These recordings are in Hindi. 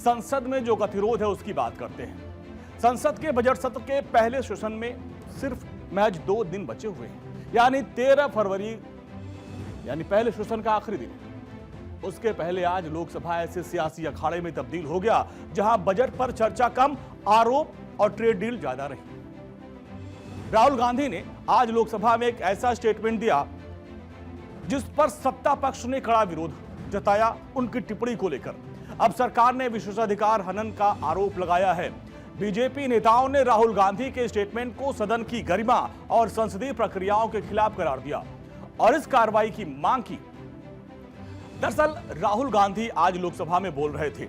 संसद में जो गतिरोध है उसकी बात करते हैं। संसद के बजट सत्र के पहले सेशन में सिर्फ महज 2 दिन बचे हुए हैं, यानी 13 फरवरी यानी पहले सेशन का आखिरी दिन। उसके पहले आज लोकसभा ऐसे सियासी अखाड़े में तब्दील हो गया जहां बजट पर चर्चा कम, आरोप और ट्रेड डील ज्यादा रही। राहुल गांधी ने आज लोकसभा में एक ऐसा स्टेटमेंट दिया जिस पर सत्ता पक्ष ने कड़ा विरोध जताया उनकी टिप्पणी को लेकर। अब सरकार ने विशेषाधिकार हनन का आरोप लगाया है। बीजेपी नेताओं ने राहुल गांधी के स्टेटमेंट को सदन की गरिमा और संसदीय प्रक्रियाओं के खिलाफ करार दिया और इस कार्रवाई की मांग की। दरअसल राहुल गांधी आज लोकसभा में बोल रहे थे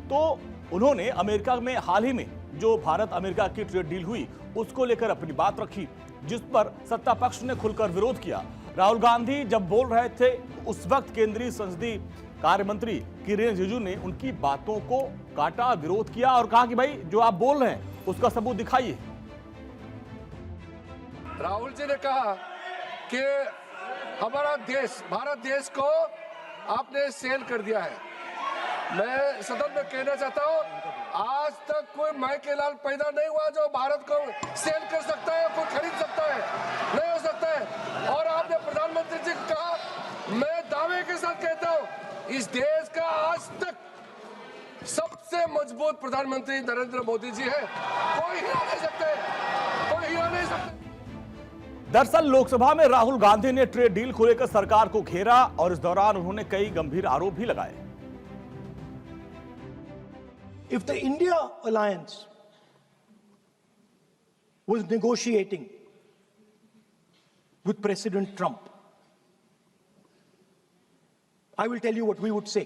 तो उन्होंने अमेरिका में हाल ही में जो भारत अमेरिका की ट्रेड डील हुई उसको लेकर अपनी बात रखी, जिस पर सत्ता पक्ष ने खुलकर विरोध किया। राहुल गांधी जब बोल रहे थे उस वक्त केंद्रीय संसदीय कार्य मंत्री किरेन रिजिजू ने उनकी बातों को काटा, विरोध किया और कहा कि भाई जो आप बोल रहे हैं उसका सबूत दिखाइए। राहुल जी ने कहा कि हमारा देश, भारत देश को आपने सेल कर दिया है। मैं सदन में कहना चाहता हूं, आज तक कोई माइके लाल पैदा नहीं हुआ जो भारत को सेल कर सकता है, कोई खरीद सकता है, नहीं हो सकता है। और आपने प्रधानमंत्री जी को कहा, मैं दावे के साथ कहता हूं इस देश का आज तक सबसे मजबूत प्रधानमंत्री नरेंद्र मोदी जी है, कोई हिला नहीं सकते, कोई हिला नहीं सकते। दरअसल लोकसभा में राहुल गांधी ने ट्रेड डील को लेकर सरकार को घेरा और इस दौरान उन्होंने कई गंभीर आरोप भी लगाए। If the India alliance was negotiating with President Trump, I will tell you what we would say.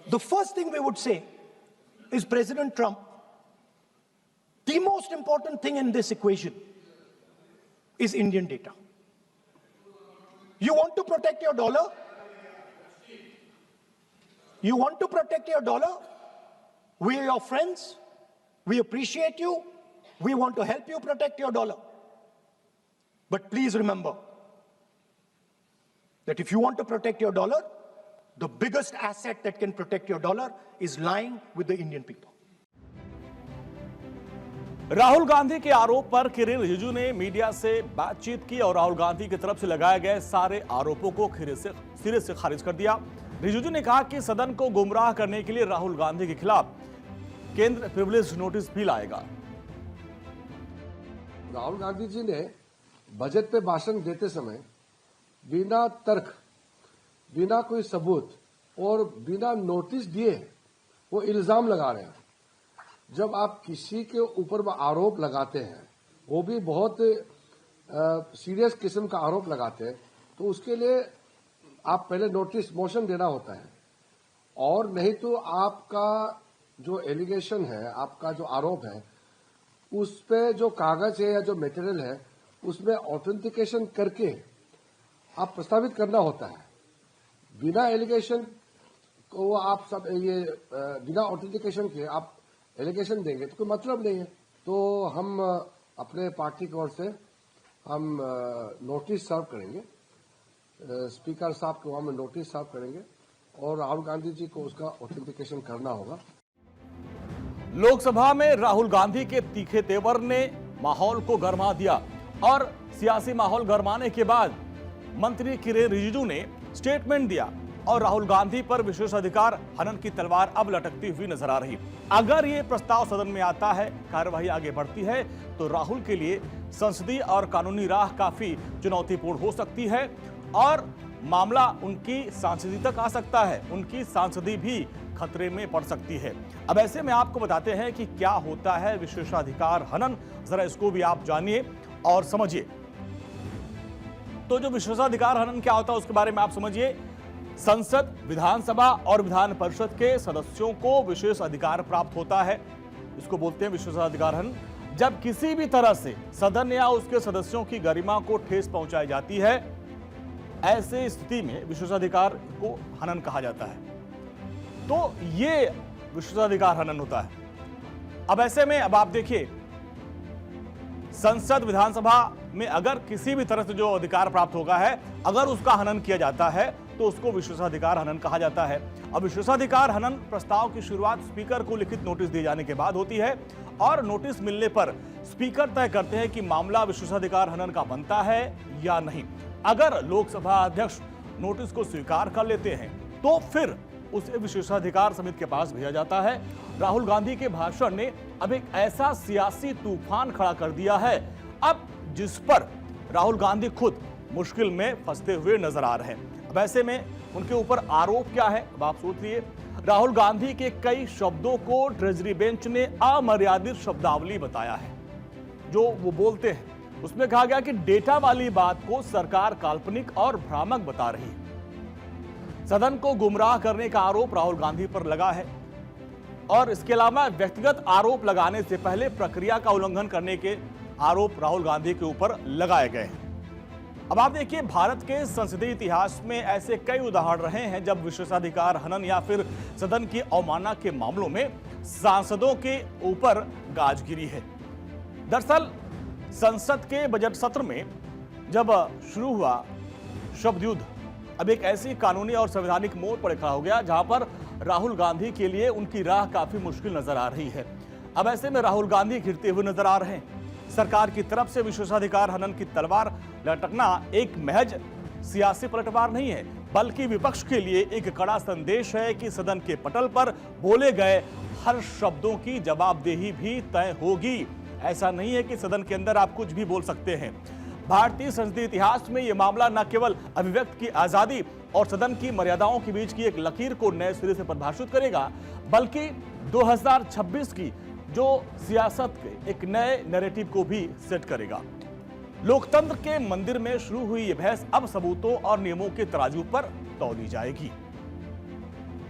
The first thing we would say is, President Trump, the most important thing in this equation is Indian data. You want to protect your dollar? You want to protect your dollar? We are your friends. We appreciate you. We want to help you protect your dollar. But please remember that if you want to protect your dollar, the biggest asset that can protect your dollar is lying with the Indian people. Rahul Gandhi के आरोप पर किरेन रिजिजू ने मीडिया से बातचीत की और राहुल गांधी की तरफ से लगाए गए सारे आरोपों को सिरे से खारिज कर दिया। रिजिजू ने कहा कि सदन को गुमराह करने के लिए राहुल गांधी के खिलाफ केंद्र प्रिविलेज नोटिस भी लाएगा। राहुल गांधी जी ने बजट पे भाषण देते समय बिना तर्क, बिना कोई सबूत और बिना नोटिस दिए वो इल्जाम लगा रहे हैं। जब आप किसी के ऊपर आरोप लगाते हैं, वो भी बहुत सीरियस किस्म का आरोप लगाते हैं, तो उसके लिए आप पहले नोटिस मोशन देना होता है और नहीं तो आपका जो एलिगेशन है, आपका जो आरोप है, उस पे जो कागज है या जो मटेरियल है उसमें ऑथेंटिकेशन करके आप प्रस्तावित करना होता है। बिना एलिगेशन को आप सब ये बिना ऑथेंटिकेशन के आप एलिगेशन देंगे तो कोई मतलब नहीं है। तो हम अपने पार्टी की ओर से हम नोटिस सर्व करेंगे, स्पीकर साहब को हम नोटिस सर्व करेंगे और राहुल गांधी जी को उसका ऑथेंटिकेशन करना होगा। लोकसभा में राहुल गांधी के तीखे तेवर ने माहौल को गरमा दिया और सियासी माहौल गरमाने के बाद मंत्री किरेन रिजिजू ने स्टेटमेंट दिया और राहुल गांधी पर विशेषाधिकार हनन की तलवार अब लटकती हुई नजर आ रही। अगर ये प्रस्ताव सदन में आता है, कार्यवाही आगे बढ़ती है, तो राहुल के लिए संसदीय और कानूनी राह काफी चुनौतीपूर्ण हो सकती है और मामला उनकी सांसदी तक आ सकता है, उनकी सांसदी भी खतरे में पड़ सकती है। अब ऐसे में आपको बताते हैं कि क्या होता है विशेषाधिकार हनन, जरा इसको भी आप जानिए और समझिए। तो जो विशेषाधिकार हनन क्या होता है उसके बारे में आप समझिए। संसद, विधानसभा और विधान परिषद के सदस्यों को विशेष अधिकार प्राप्त होता है, इसको बोलते हैं विशेषाधिकार हनन। जब किसी भी तरह से सदन या उसके सदस्यों की गरिमा को ठेस पहुंचाई जाती है, ऐसे स्थिति में विशेषाधिकार को हनन कहा जाता है। तो ये विशेषाधिकार हनन होता है। अब ऐसे में अब आप देखिए, संसद, विधानसभा में अगर किसी भी तरह से जो अधिकार प्राप्त होगा है, अगर उसका हनन किया जाता है तो उसको विशेषाधिकार हनन कहा जाता है। अब विशेषाधिकार हनन प्रस्ताव की शुरुआत स्पीकर को लिखित नोटिस दिए जाने के बाद होती है और नोटिस मिलने पर स्पीकर तय करते हैं कि मामला विशेषाधिकार हनन का बनता है या नहीं। अगर लोकसभा अध्यक्ष नोटिस को स्वीकार कर लेते हैं तो फिर उसे विशेषाधिकार समिति के पास भेजा जाता है। राहुल गांधी के भाषण ने अब एक ऐसा सियासी तूफान खड़ा कर दिया है अब जिस पर राहुल गांधी खुद मुश्किल में फंसते हुए नजर आ रहे हैं। अब ऐसे में उनके ऊपर आरोप क्या है, अब आप सोचिए। राहुल गांधी के कई शब्दों को ट्रेजरी बेंच ने अमर्यादित शब्दावली बताया है। जो वो बोलते हैं उसमें कहा गया कि डेटा वाली बात को सरकार काल्पनिक और भ्रामक बता रही है। सदन को गुमराह करने का आरोप राहुल गांधी पर लगा है और इसके अलावा व्यक्तिगत आरोप लगाने से पहले प्रक्रिया का उल्लंघन करने के आरोप राहुल गांधी के ऊपर लगाए गए हैं। अब आप देखिए, भारत के संसदीय इतिहास में ऐसे कई उदाहरण रहे हैं जब विशेषाधिकार हनन या फिर सदन की अवमानना के मामलों में सांसदों के ऊपर गाज गिरी है। दरअसल संसद के बजट सत्र में जब शुरू हुआ शब्द युद्ध, अब एक ऐसी कानूनी और संवैधानिक मोड़ पर खड़ा हो गया जहां पर राहुल गांधी के लिए उनकी राह काफी मुश्किल नजर आ रही है। अब ऐसे में राहुल गांधी घिरते हुए नजर आ रहे हैं। सरकार की तरफ से विशेषाधिकार हनन की तलवार लटकना एक महज सियासी पलटवार नहीं है, बल्कि विपक्ष के लिए एक कड़ा संदेश है कि सदन के पटल पर बोले गए हर शब्दों की जवाबदेही भी तय होगी। ऐसा नहीं है कि सदन के अंदर आप कुछ भी बोल सकते हैं। भारतीय संसदीय इतिहास में यह मामला न केवल अभिव्यक्ति की आजादी और सदन की मर्यादाओं के बीच की एक लकीर को नए सिरे से परिभाषित करेगा, बल्कि 2026 की जो सियासत के एक नए नैरेटिव को भी सेट करेगा। लोकतंत्र के मंदिर में शुरू हुई यह बहस अब सबूतों और नियमों के तराजू पर तौली जाएगी।